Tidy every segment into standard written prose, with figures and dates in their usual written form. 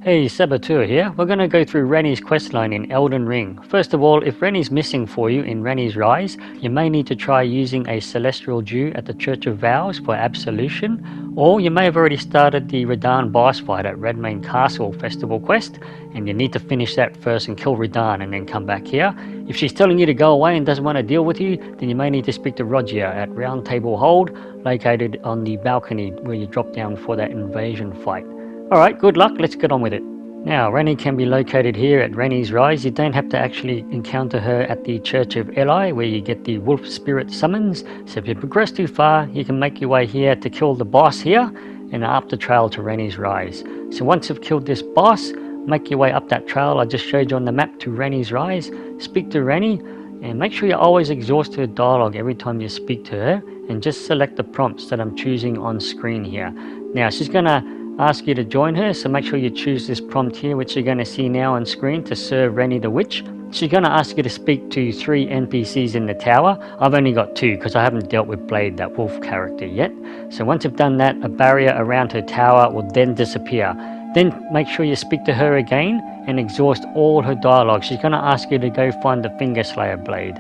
Hey, Saboteur here. We're going to go through Ranni's questline in Elden Ring. First of all, if Ranni's missing for you in Ranni's Rise, you may need to try using a Celestial Dew at the Church of Vows for Absolution, or you may have already started the Radahn boss fight at Redmane Castle Festival Quest, and you need to finish that first and kill Radahn and then come back here. If she's telling you to go away and doesn't want to deal with you, then you may need to speak to Roger at Round Table Hold, located on the balcony where you drop down for that invasion fight. Alright, good luck, let's get on with it. Now, Ranni can be located here at Ranni's Rise. You don't have to actually encounter her at the Church of Elleh, where you get the wolf spirit summons. So if you progress too far, you can make your way here to kill the boss here, and up the trail to Ranni's Rise. So once you've killed this boss, make your way up that trail I just showed you on the map to Ranni's Rise, speak to Ranni, and make sure you always exhaust her dialogue every time you speak to her, and just select the prompts that I'm choosing on screen here. Now, she's going to ask you to join her, so make sure you choose this prompt here, which you're going to see now on screen, to serve Ranni the Witch. She's going to ask you to speak to 3 NPCs in the tower. I've only got 2 because I haven't dealt with Blade, that wolf character, yet. So once you've done that, a barrier around her tower will then disappear. Then make sure you speak to her again and exhaust all her dialogue. She's going to ask you to go find the Fingerslayer Blade.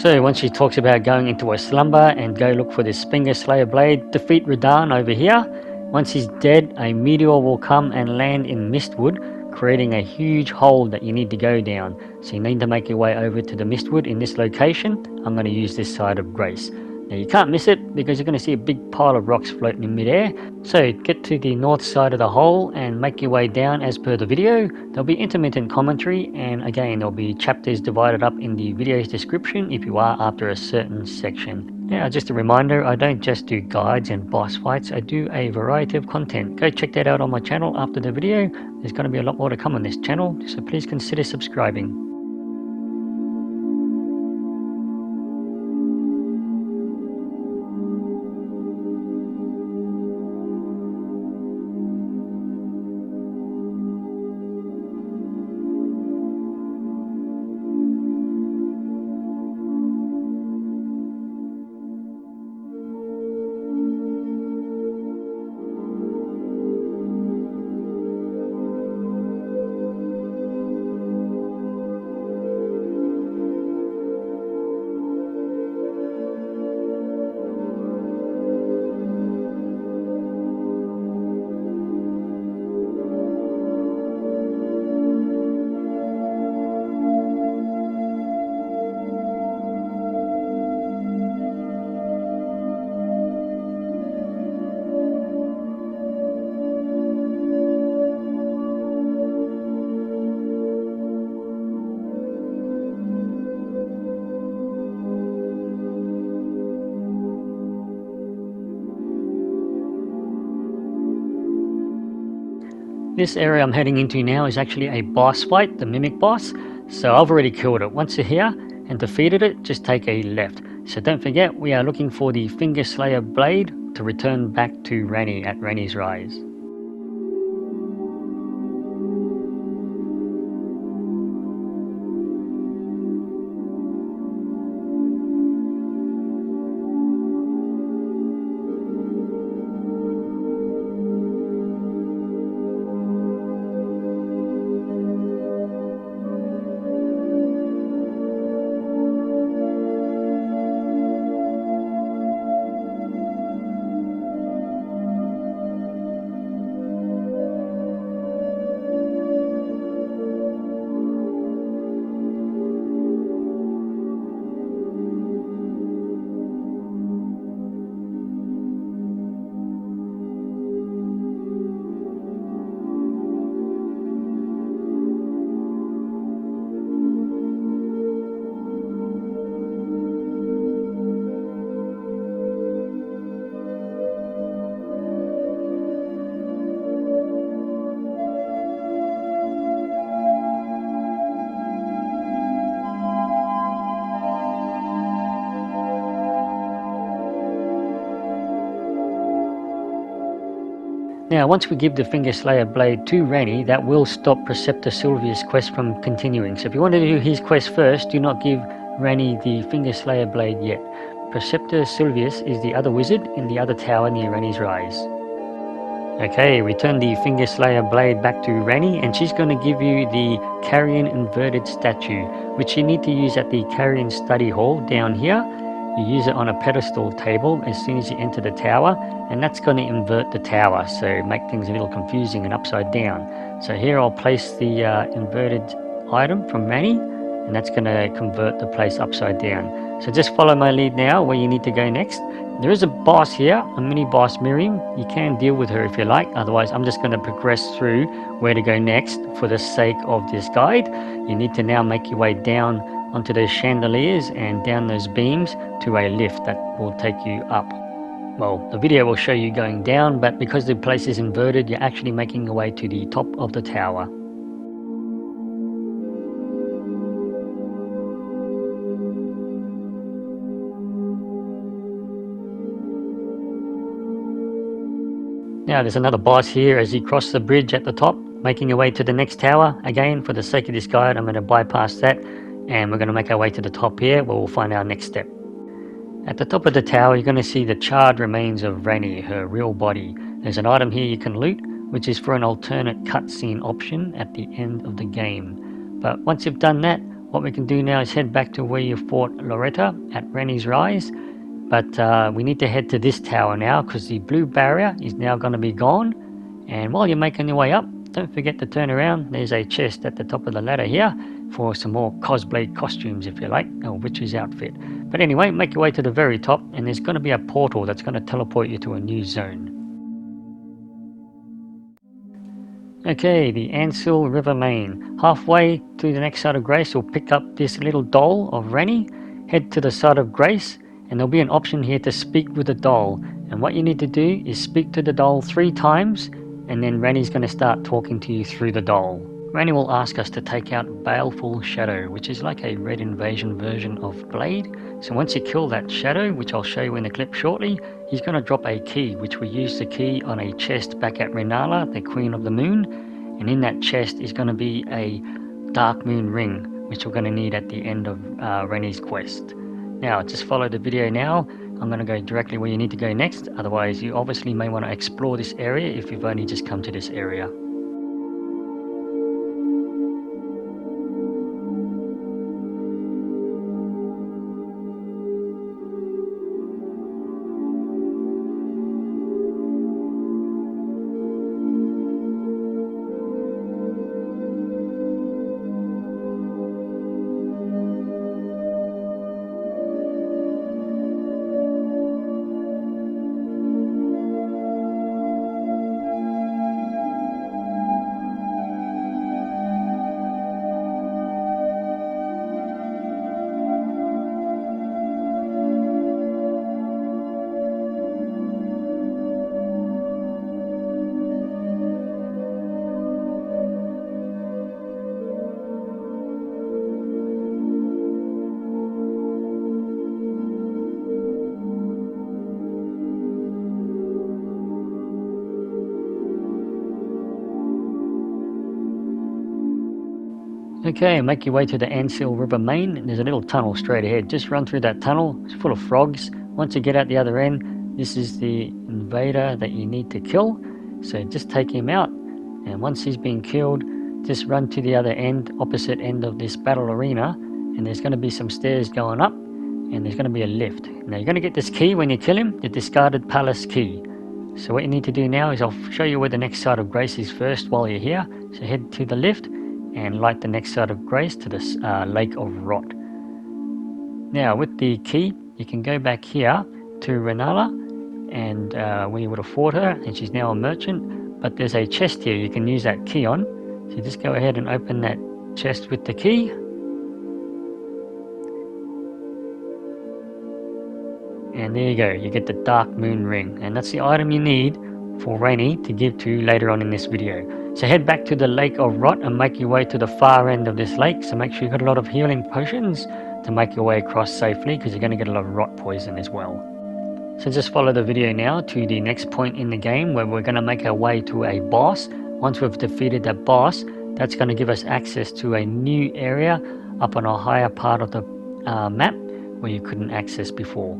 So once she talks about going into a slumber and go look for this Fingerslayer Blade, defeat Radahn over here. Once he's dead, a meteor will come and land in Mistwood, creating a huge hole that you need to go down. So you need to make your way over to the Mistwood in this location. I'm going to use this side of Grace. Now you can't miss it because you're going to see a big pile of rocks floating in midair. So get to the north side of the hole and make your way down as per the video. There'll be intermittent commentary, and again there'll be chapters divided up in the video's description if you are after a certain section. Now, just a reminder, I don't just do guides and boss fights, I do a variety of content. Go check that out on my channel after the video. There's going to be a lot more to come on this channel, so please consider subscribing. This area I'm heading into now is actually a boss fight, the Mimic boss. So I've already killed it. Once you're here and defeated it, just take a left. So don't forget, we are looking for the Fingerslayer Blade to return back to Ranni at Ranni's Rise. Now, once we give the Fingerslayer Blade to Ranni, that will stop Preceptor Sylvia's quest from continuing. So if you want to do his quest first, do not give Ranni the Fingerslayer Blade yet. Preceptor Sylvius is the other wizard in the other tower near Ranni's Rise. Okay, return the Fingerslayer Blade back to Ranni, and she's going to give you the Carian inverted statue, which you need to use at the Carian study hall down here. You use it on a pedestal table as soon as you enter the tower, and that's going to invert the tower, so make things a little confusing and upside down. So here I'll place the inverted item from Ranni, and that's going to convert the place upside down. So just follow my lead now where you need to go next. There is a boss here, a mini boss Miriam. You can deal with her if you like, otherwise I'm just going to progress through where to go next for the sake of this guide. You need to now make your way down onto those chandeliers and down those beams to a lift that will take you up. Well, the video will show you going down, but because the place is inverted, you're actually making your way to the top of the tower. Now there's another boss here as you cross the bridge at the top, making your way to the next tower. Again, for the sake of this guide, I'm going to bypass that, and we're going to make our way to the top here where we'll find our next step. At the top of the tower, you're going to see the charred remains of Ranni, her real body. There's an item here you can loot, which is for an alternate cutscene option at the end of the game. But once you've done that, what we can do now is head back to where you fought Loretta at Ranni's Rise. But we need to head to this tower now because the blue barrier is now going to be gone. And while you're making your way up, don't forget to turn around. There's a chest at the top of the ladder here for some more cosplay costumes if you like, or witch's outfit. But anyway, make your way to the very top and there's going to be a portal that's going to teleport you to a new zone. Okay, the Ainsel River Main. Halfway to the next side of Grace, we'll pick up this little doll of Ranni, head to the side of Grace, and there'll be an option here to speak with the doll. And what you need to do is speak to the doll 3 times, and then Ranni's going to start talking to you through the doll. Ranni will ask us to take out Baleful Shadow, which is like a red invasion version of Blade. So once you kill that shadow, which I'll show you in the clip shortly, he's going to drop a key, which we use the key on a chest back at Renna, the Queen of the Moon. And in that chest is going to be a Dark Moon ring, which we're going to need at the end of Ranni's quest. Now, just follow the video now. I'm going to go directly where you need to go next. Otherwise, you obviously may want to explore this area if you've only just come to this area. Okay, make your way to the Ainsel River Main. There's a little tunnel straight ahead. Just run through that tunnel. It's full of frogs. Once you get out the other end, this is the invader that you need to kill. So just take him out. And once he's been killed, just run to the other end, opposite end of this battle arena. And there's going to be some stairs going up. And there's going to be a lift. Now you're going to get this key when you kill him, the discarded palace key. So what you need to do now is I'll show you where the next side of Grace is first while you're here. So head to the lift and light the next side of Grace to this Lake of Rot. Now with the key, you can go back here to Renna, and where you would have fought her, and she's now a merchant, but there's a chest here you can use that key on. So just go ahead and open that chest with the key. And there you go, you get the Dark Moon ring, and that's the item you need for Ranni to give to you later on in this video. So head back to the Lake of Rot and make your way to the far end of this lake. So make sure you've got a lot of healing potions to make your way across safely, because you're going to get a lot of rot poison as well. So just follow the video now to the next point in the game where we're going to make our way to a boss. Once we've defeated that boss, that's going to give us access to a new area up on a higher part of the map where you couldn't access before.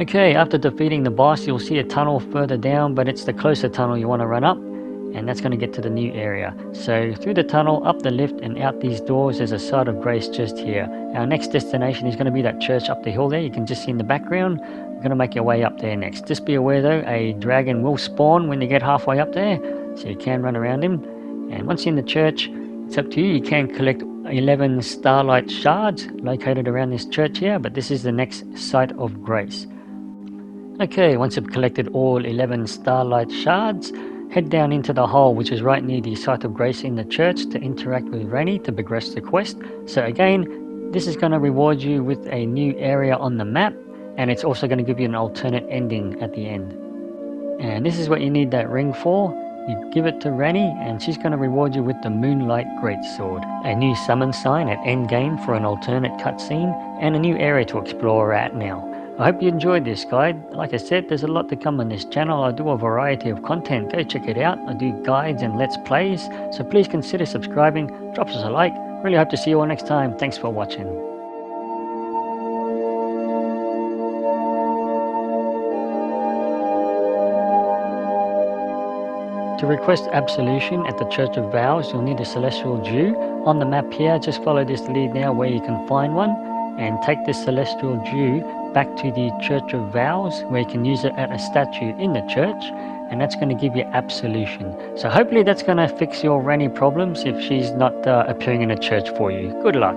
Okay, after defeating the boss, you'll see a tunnel further down, but it's the closer tunnel you want to run up, and that's going to get to the new area. So through the tunnel, up the lift, and out these doors, there's a site of grace just here. Our next destination is going to be that church up the hill there. You can just see in the background. We're going to make your way up there next. Just be aware though, a dragon will spawn when you get halfway up there, so you can run around him. And once you're in the church, it's up to you. You can collect 11 starlight shards located around this church here, but this is the next site of grace. Okay, once you've collected all 11 starlight shards, head down into the hole which is right near the site of grace in the church to interact with Ranni to progress the quest. So again, this is going to reward you with a new area on the map, and it's also going to give you an alternate ending at the end. And this is what you need that ring for. You give it to Ranni and she's going to reward you with the Moonlight Greatsword, a new summon sign at endgame for an alternate cutscene, and a new area to explore at now. I hope you enjoyed this guide. Like I said, there's a lot to come on this channel. I do a variety of content. Go check it out. I do guides and let's plays. So please consider subscribing. Drop us a like. Really hope to see you all next time. Thanks for watching. To request Absolution at the Church of Vows, you'll need a Celestial Dew. On the map here, just follow this lead now where you can find one, and take this Celestial Dew back to the Church of Vows, where you can use it at a statue in the church, and that's going to give you Absolution. So hopefully that's going to fix your Ranni problems if she's not appearing in a church for you. Good luck.